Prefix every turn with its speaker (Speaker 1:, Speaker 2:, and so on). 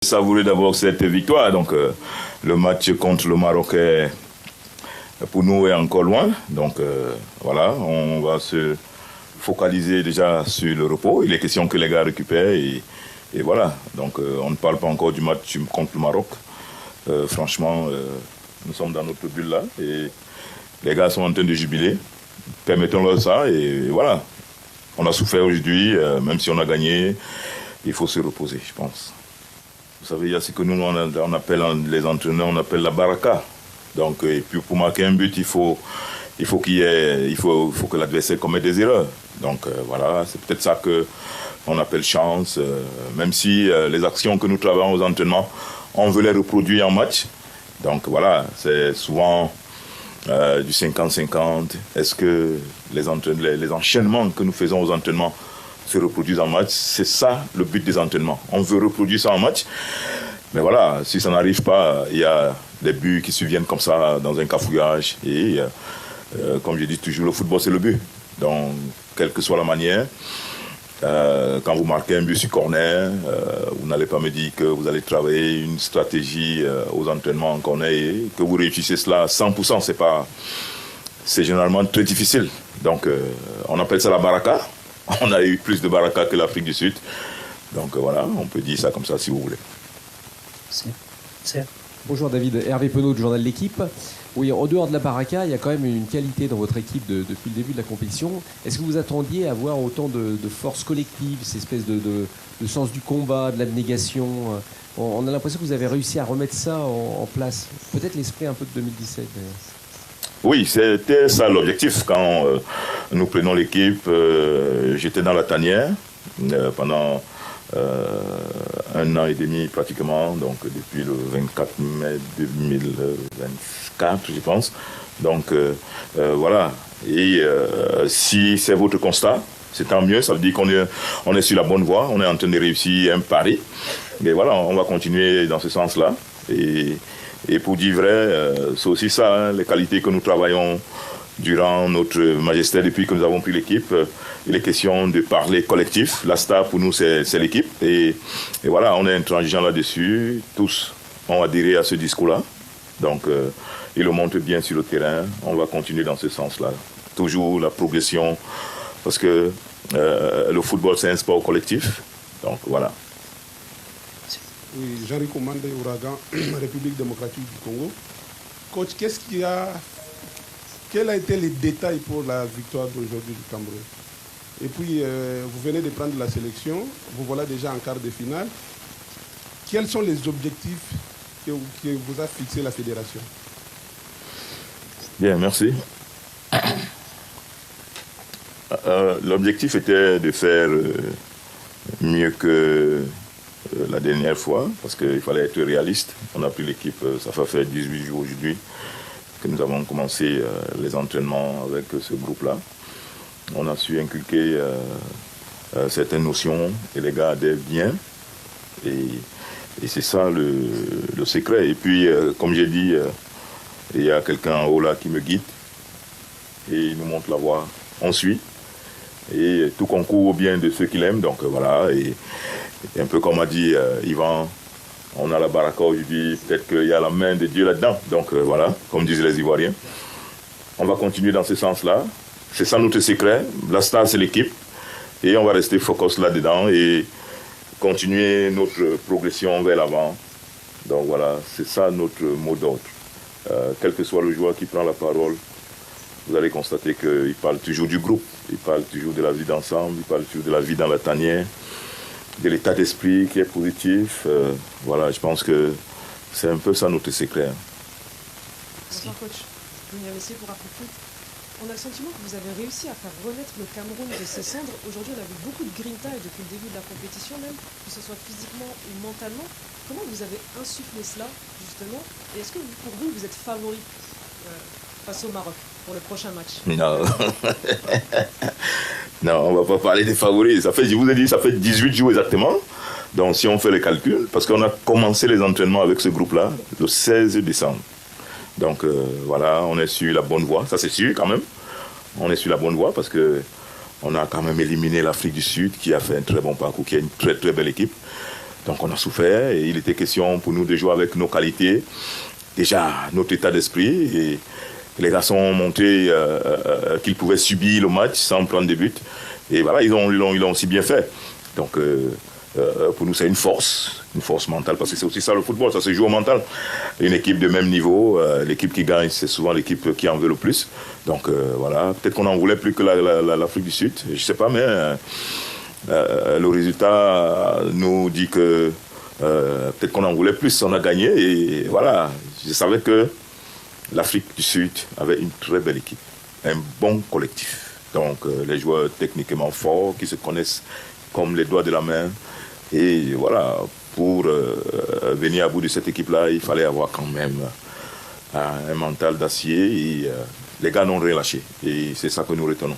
Speaker 1: Savourer d'abord cette victoire. Donc, le match contre le Maroc pour nous est encore loin. Donc, voilà, on va se focaliser déjà sur le repos. Il est question que les gars récupèrent et voilà. Donc, on ne parle pas encore du match contre le Maroc. Franchement, nous sommes dans notre bulle là et les gars sont en train de jubiler. Permettons-leur ça et voilà. On a souffert aujourd'hui, même si on a gagné, il faut se reposer, je pense. Vous savez, il y a ce que nous, on appelle, les entraîneurs, on appelle la baraka. Donc, et puis pour marquer un but, il faut que l'adversaire commette des erreurs. Donc, voilà, c'est peut-être ça qu'on appelle chance. Même si les actions que nous travaillons aux entraînements, on veut les reproduire en match. Donc, voilà, c'est souvent du 50-50. Est-ce que les enchaînements que nous faisons aux entraînements se reproduisent en match? C'est ça le but des entraînements. On veut reproduire ça en match. Mais voilà, si ça n'arrive pas, il y a des buts qui surviennent comme ça dans un cafouillage. Et comme je dis toujours, le football c'est le but. Donc, quelle que soit la manière, quand vous marquez un but sur corner, vous n'allez pas me dire que vous allez travailler une stratégie aux entraînements en corner et que vous réussissez cela à 100%. C'est généralement très difficile. Donc, on appelle ça la baraka. On a eu plus de baraka que l'Afrique du Sud. Donc voilà, on peut dire ça comme ça si vous voulez.
Speaker 2: Bonjour David, Hervé Penaud du journal L'Équipe. Oui, en dehors de la baraka, il y a quand même une qualité dans votre équipe depuis le début de la compétition. Est-ce que vous attendiez à avoir autant de force collective, cette espèce de sens du combat, de l'abnégation? On a l'impression que vous avez réussi à remettre ça en place. Peut-être l'esprit un peu de 2017 d'ailleurs.
Speaker 1: Oui, c'était ça l'objectif. Quand nous prenons l'équipe, j'étais dans la tanière pendant 1 an et demi pratiquement, donc depuis le 24 mai 2024, je pense. Donc voilà. Et si c'est votre constat, c'est tant mieux. Ça veut dire qu'on est sur la bonne voie, on est en train de réussir un pari. Mais voilà, on va continuer dans ce sens-là. Et pour dire vrai, c'est aussi ça, hein, les qualités que nous travaillons durant notre magistère depuis que nous avons pris l'équipe. Il est question de parler collectif. La star pour nous, c'est l'équipe. Et voilà, on est intransigeant là-dessus. Tous ont adhéré à ce discours-là. Donc, il le montre bien sur le terrain. On va continuer dans ce sens-là. Toujours la progression. Parce que le football, c'est un sport collectif. Donc, voilà.
Speaker 3: Oui, Jean-Rico Mandé, Ouragan, République démocratique du Congo. Coach, quels ont été les détails pour la victoire d'aujourd'hui du Cameroun? Et puis, vous venez de prendre la sélection, vous voilà déjà en quart de finale. Quels sont les objectifs que vous a fixé la fédération?
Speaker 1: Bien, merci. L'objectif était de faire mieux que la dernière fois, parce qu'il fallait être réaliste. On a pris l'équipe, ça va faire 18 jours aujourd'hui que nous avons commencé les entraînements avec ce groupe-là. On a su inculquer certaines notions et les gars adhèrent bien. Et c'est ça le secret. Et puis, comme j'ai dit, il y a quelqu'un en haut là qui me guide et il nous montre la voie. On suit. Et tout concourt au bien de ceux qui l'aiment. Donc voilà. Et un peu comme a dit Yvan, on a la baraka aujourd'hui, peut-être qu'il y a la main de Dieu là-dedans. Donc voilà, comme disent les Ivoiriens. On va continuer dans ce sens-là. C'est ça notre secret. La star, c'est l'équipe. Et on va rester focus là-dedans et continuer notre progression vers l'avant. Donc voilà, c'est ça notre mot d'ordre. Quel que soit le joueur qui prend la parole, vous allez constater qu'il parle toujours du groupe. Il parle toujours de la vie d'ensemble. Il parle toujours de la vie dans la tanière. De l'état d'esprit qui est positif. Voilà, je pense que c'est un peu ça notre secret.
Speaker 4: Bonsoir coach, merci pour Afrique. On a le sentiment que vous avez réussi à faire renaître le Cameroun de ses cendres. Aujourd'hui, on a vu beaucoup de grinta et depuis le début de la compétition même, que ce soit physiquement ou mentalement. Comment vous avez insufflé cela, justement? Et est-ce que pour vous, vous êtes favori face au Maroc pour le prochain match?
Speaker 1: Non. Non, on ne va pas parler des favoris. Je vous ai dit, ça fait 18 jours exactement. Donc, si on fait les calculs, parce qu'on a commencé les entraînements avec ce groupe-là le 16 décembre. Donc, voilà, on est sur la bonne voie. Ça, c'est sûr, quand même. On est sur la bonne voie parce qu'on a quand même éliminé l'Afrique du Sud, qui a fait un très bon parcours, qui est une très, très belle équipe. Donc on a souffert et il était question pour nous de jouer avec nos qualités, déjà notre état d'esprit. Et les garçons ont montré qu'ils pouvaient subir le match sans prendre de but. Et voilà, ils l'ont aussi bien fait. Donc pour nous c'est une force mentale, parce que c'est aussi ça le football, ça se joue au mental. Une équipe de même niveau, l'équipe qui gagne, c'est souvent l'équipe qui en veut le plus. Donc voilà, peut-être qu'on en voulait plus que l'Afrique du Sud, je sais pas, mais le résultat nous dit que peut-être qu'on en voulait plus, on a gagné. Et voilà, je savais que l'Afrique du Sud avait une très belle équipe, un bon collectif. Donc les joueurs techniquement forts, qui se connaissent comme les doigts de la main. Et voilà, pour venir à bout de cette équipe-là, il fallait avoir quand même un mental d'acier. Et les gars n'ont rien lâché. Et c'est ça que nous retenons.